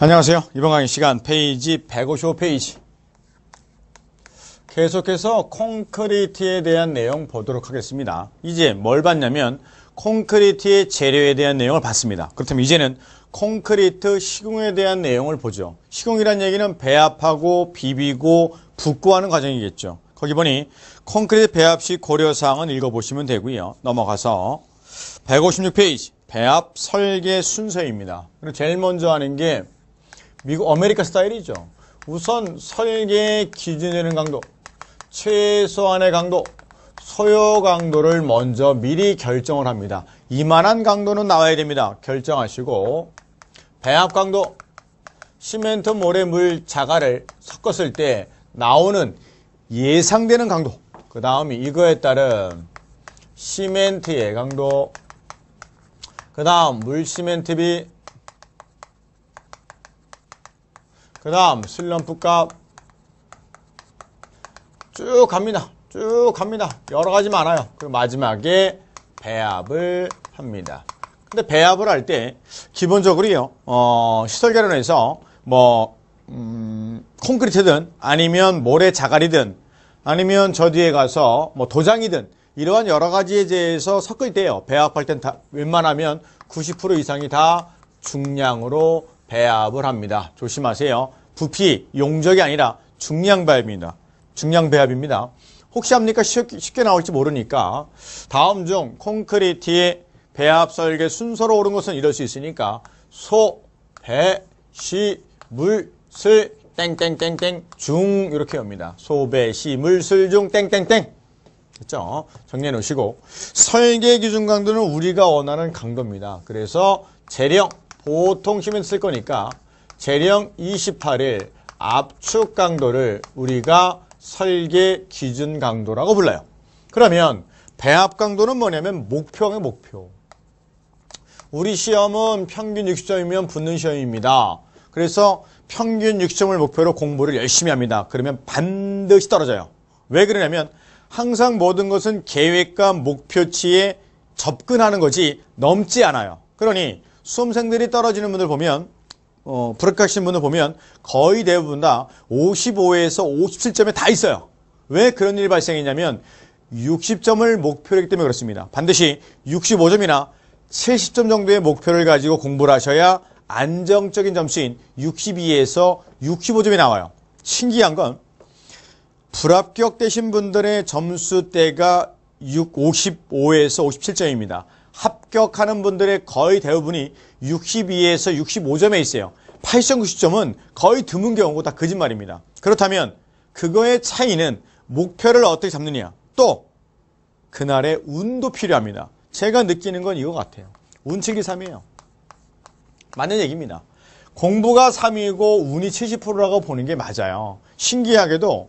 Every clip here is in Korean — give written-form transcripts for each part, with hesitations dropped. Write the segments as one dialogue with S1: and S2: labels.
S1: 안녕하세요. 이번 강의 시간 페이지 155페이지. 계속해서 콘크리트에 대한 내용 보도록 하겠습니다. 이제 뭘 봤냐면 콘크리트의 재료에 대한 내용을 봤습니다. 그렇다면 이제는 콘크리트 시공에 대한 내용을 보죠. 시공이란 얘기는 배합하고 비비고 붓고 하는 과정이겠죠. 거기 보니 콘크리트 배합 시 고려사항은 읽어보시면 되고요. 넘어가서 156페이지 배합 설계 순서입니다. 그리고 제일 먼저 하는 게 미국 아메리카 스타일이죠. 우선 설계 기준이 되는 강도, 최소한의 강도, 소요 강도를 먼저 미리 결정을 합니다. 이만한 강도는 나와야 됩니다. 결정하시고 배합 강도, 시멘트, 모래, 물, 자갈을 섞었을 때 나오는 예상되는 강도, 그 다음이 이거에 따른 시멘트의 강도, 그 다음 물 시멘트비, 그 다음 슬럼프 값 쭉 갑니다. 쭉 갑니다. 여러 가지 많아요. 그리고 마지막에 배합을 합니다. 근데 배합을 할 때 기본적으로요, 시설개론에서 콘크리트든 아니면 모래 자갈이든 아니면 저 뒤에 가서 도장이든 이러한 여러 가지에 대해서 섞을 때요, 배합할 땐 다 웬만하면 90% 이상이 다 중량으로 배합을 합니다. 조심하세요. 부피, 용적이 아니라 중량 배합입니다. 중량 배합입니다. 혹시 합니까? 쉽게 나올지 모르니까 다음 중 콘크리트의 배합 설계 순서로 옳은 것은 이럴 수 있으니까 소, 배, 시, 물, 슬, 땡땡땡땡, 중 이렇게 옵니다. 소, 배, 시, 물, 슬, 중, 땡땡땡. 됐죠? 정리해 놓으시고 설계 기준 강도는 우리가 원하는 강도입니다. 그래서 재령, 보통 시멘트 쓸 거니까 재령 28일 압축 강도를 우리가 설계 기준 강도라고 불러요. 그러면 배합 강도는 뭐냐면 목표의 목표. 우리 시험은 평균 60점이면 붙는 시험입니다. 그래서 평균 60점을 목표로 공부를 열심히 합니다. 그러면 반드시 떨어져요. 왜 그러냐면 항상 모든 것은 계획과 목표치에 접근하는 거지 넘지 않아요. 그러니 수험생들이 떨어지는 분들 보면 불합격하신 분들 보면 거의 대부분 다 55에서 57점에 다 있어요. 왜 그런 일이 발생했냐면 60점을 목표로 했기 때문에 그렇습니다. 반드시 65점이나 70점 정도의 목표를 가지고 공부를 하셔야 안정적인 점수인 62에서 65점이 나와요. 신기한 건 불합격되신 분들의 점수대가 55에서 57점입니다. 합격하는 분들의 거의 대부분이 62에서 65점에 있어요. 80점, 90점은 거의 드문 경우고 다 거짓말입니다. 그렇다면 그거의 차이는 목표를 어떻게 잡느냐, 또 그날의 운도 필요합니다. 제가 느끼는 건 이거 같아요. 운칠기 3이에요. 맞는 얘기입니다. 공부가 3이고 운이 70%라고 보는 게 맞아요. 신기하게도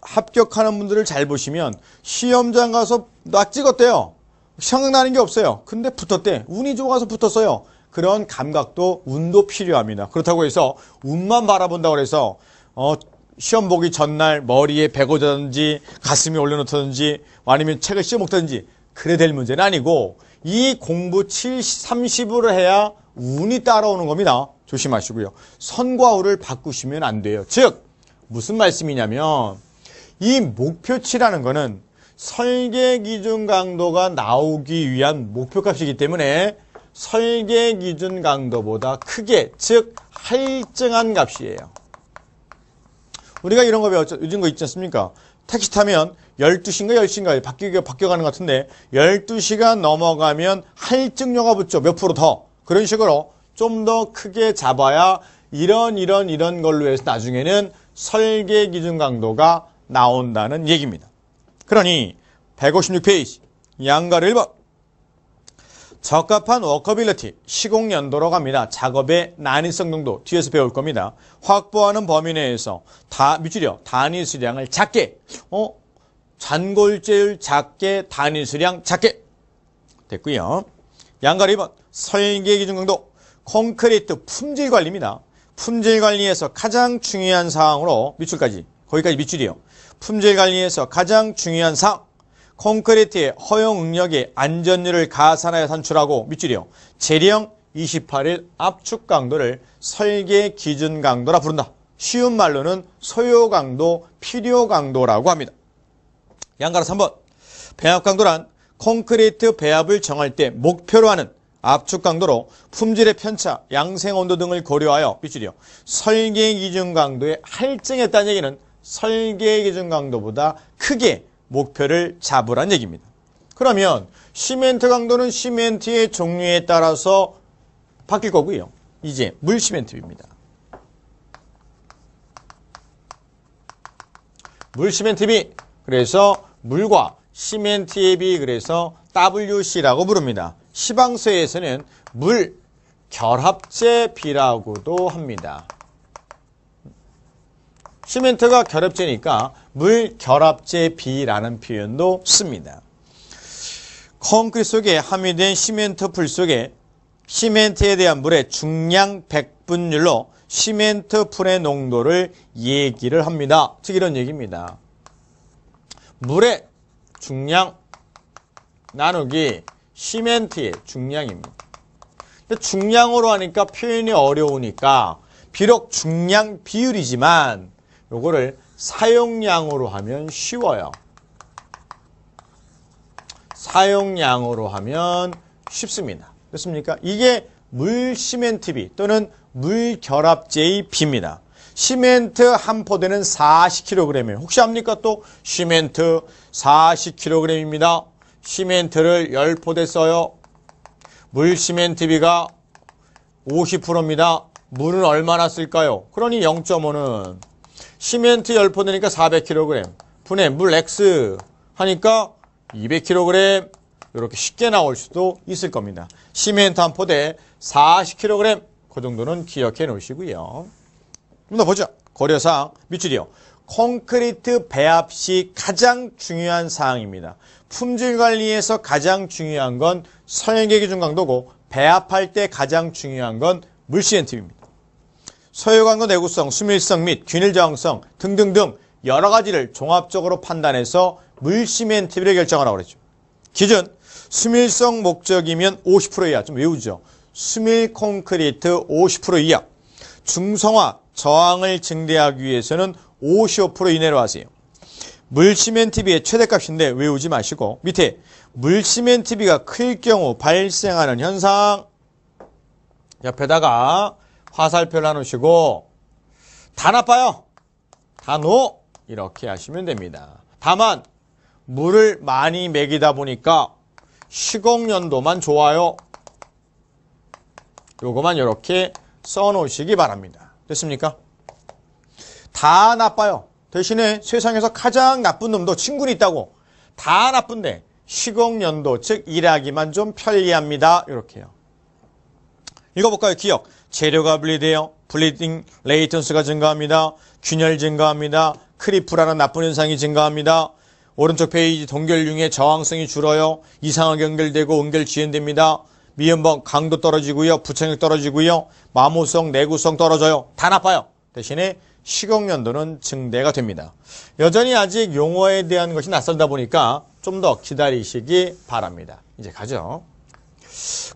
S1: 합격하는 분들을 잘 보시면 시험장 가서 나 찍었대요. 생각나는 게 없어요. 근데 붙었대. 운이 좋아서 붙었어요. 그런 감각도 운도 필요합니다. 그렇다고 해서 운만 바라본다고 해서 시험 보기 전날 머리에 베고자든지 가슴에 올려놓다든지 아니면 책을 씌워먹다든지 그래 될 문제는 아니고 이 공부 30으로 해야 운이 따라오는 겁니다. 조심하시고요. 선과 우를 바꾸시면 안 돼요. 즉 무슨 말씀이냐면 이 목표치라는 거는 설계 기준 강도가 나오기 위한 목표값이기 때문에 설계 기준 강도보다 크게, 즉 할증한 값이에요. 우리가 이런 거 배웠죠. 요즘 거 있지 않습니까? 택시 타면 12시인가 10시인가 바뀌어가는 것 같은데 12시간 넘어가면 할증료가 붙죠. 몇 프로 더. 그런 식으로 좀 더 크게 잡아야 이런 걸로 해서 나중에는 설계 기준 강도가 나온다는 얘기입니다. 그러니 156페이지 양가를 1번 적합한 워커빌리티 시공 연도로 갑니다. 작업의 난이성 정도 뒤에서 배울 겁니다. 확보하는 범위 내에서 밑줄이요, 단위 수량을 작게, 잔골재율 작게, 단위 수량 작게 됐고요. 양가를 2번 설계 기준 강도 콘크리트 품질 관리입니다. 품질 관리에서 가장 중요한 사항으로 밑줄까지, 거기까지 밑줄이요. 품질 관리에서 가장 중요한 사항, 콘크리트의 허용 응력의 안전율을 가산하여 산출하고 밑줄이요. 재령 28일 압축 강도를 설계 기준 강도라 부른다. 쉬운 말로는 소요 강도, 필요 강도라고 합니다. 양가로 3번. 배합 강도란 콘크리트 배합을 정할 때 목표로 하는 압축 강도로 품질의 편차, 양생 온도 등을 고려하여 빗줄여 설계 기준 강도에 할증했다는 얘기는 설계 기준 강도보다 크게 목표를 잡으란 얘기입니다. 그러면 시멘트 강도는 시멘트의 종류에 따라서 바뀔 거고요. 이제 물 시멘트입니다. 물 시멘트비, 그래서 물과 시멘트의 비, 그래서 WC라고 부릅니다. 시방서에서는 물 결합제 비라고도 합니다. 시멘트가 결합제니까 물 결합제 비라는 표현도 씁니다. 콘크리트 속에 함유된 시멘트 풀 속에 시멘트에 대한 물의 중량 100분율로 시멘트 풀의 농도를 얘기를 합니다. 즉 이런 얘기입니다. 물의 중량 나누기 시멘트의 중량입니다. 중량으로 하니까 표현이 어려우니까 비록 중량 비율이지만 요거를 사용량으로 하면 쉬워요. 사용량으로 하면 쉽습니다. 됐습니까? 이게 물 시멘트비 또는 물 결합제의 비입니다. 시멘트 한 포대는 40kg이에요. 혹시 압니까? 또 시멘트 40kg입니다. 시멘트를 10포대 써요. 물 시멘트비가 50%입니다. 물은 얼마나 쓸까요? 그러니 0.5는 시멘트 10포대니까 400kg 분의 물 X 하니까 200kg 이렇게 쉽게 나올 수도 있을 겁니다. 시멘트 한 포대 40kg 그 정도는 기억해 놓으시고요. 좀 더 보죠. 고려사항 밑줄이요. 콘크리트 배합 시 가장 중요한 사항입니다. 품질 관리에서 가장 중요한 건 설계 기준 강도고 배합할 때 가장 중요한 건 물 시멘트입니다. 소요 강도, 내구성, 수밀성 및 균일 저항성 등등등 여러 가지를 종합적으로 판단해서 물 시멘트비를 결정하라고 그랬죠. 기준 수밀성 목적이면 50% 이하. 좀 외우죠. 수밀 콘크리트 50% 이하. 중성화 저항을 증대하기 위해서는 55% 이내로 하세요. 물 시멘트비의 최대값인데 외우지 마시고 밑에 물 시멘트비가 클 경우 발생하는 현상 옆에다가 화살표를 해놓으시고 다 나빠요. 다 노. 이렇게 하시면 됩니다. 다만 물을 많이 먹이다 보니까 시공연도만 좋아요. 요거만 이렇게 써놓으시기 바랍니다. 됐습니까? 다 나빠요. 대신에 세상에서 가장 나쁜 놈도 친구는 있다고. 다 나쁜데 시공연도 즉 일하기만 좀 편리합니다. 이렇게요. 읽어볼까요? 기억. 재료가 분리돼요. 블리딩 레이턴스가 증가합니다. 균열 증가합니다. 크리프라는 나쁜 현상이 증가합니다. 오른쪽 페이지 동결융의 저항성이 줄어요. 이상하게 연결되고 연결 지연됩니다. 미연번 강도 떨어지고요. 부착력 떨어지고요. 마모성, 내구성 떨어져요. 다 나빠요. 대신에 시공연도는 증대가 됩니다. 여전히 아직 용어에 대한 것이 낯설다 보니까 좀 더 기다리시기 바랍니다. 이제 가죠.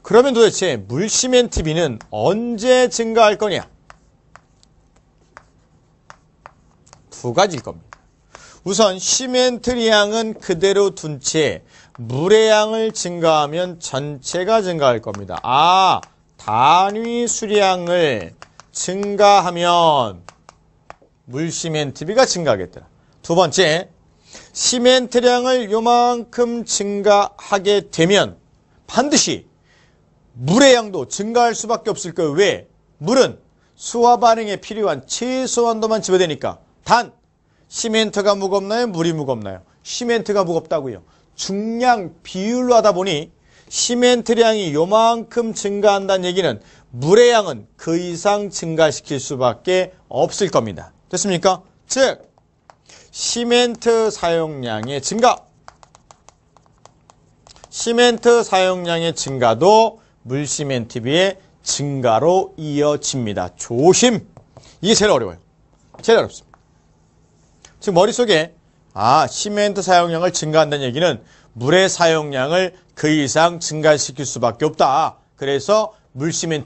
S1: 그러면 도대체 물 시멘트비는 언제 증가할 거냐? 두 가지일 겁니다. 우선 시멘트 양은 그대로 둔 채 물의 양을 증가하면 전체가 증가할 겁니다. 아, 단위 수량을 증가하면 물 시멘트비가 증가하겠더라. 두 번째, 시멘트량을 요만큼 증가하게 되면 반드시 물의 양도 증가할 수밖에 없을 거예요. 왜? 물은 수화 반응에 필요한 최소한도만 집어대니까. 단 시멘트가 무겁나요? 물이 무겁나요? 시멘트가 무겁다고요. 중량 비율로 하다 보니 시멘트량이 요만큼 증가한다는 얘기는 물의 양은 그 이상 증가시킬 수밖에 없을 겁니다. 됐습니까? 즉 시멘트 사용량의 증가, 시멘트 사용량의 증가도 물 시멘트비의 증가로 이어집니다. 조심! 이게 제일 어려워요. 제일 어렵습니다. 지금 머릿속에 시멘트 사용량을 증가한다는 얘기는 물의 사용량을 그 이상 증가시킬 수밖에 없다. 그래서 물시멘트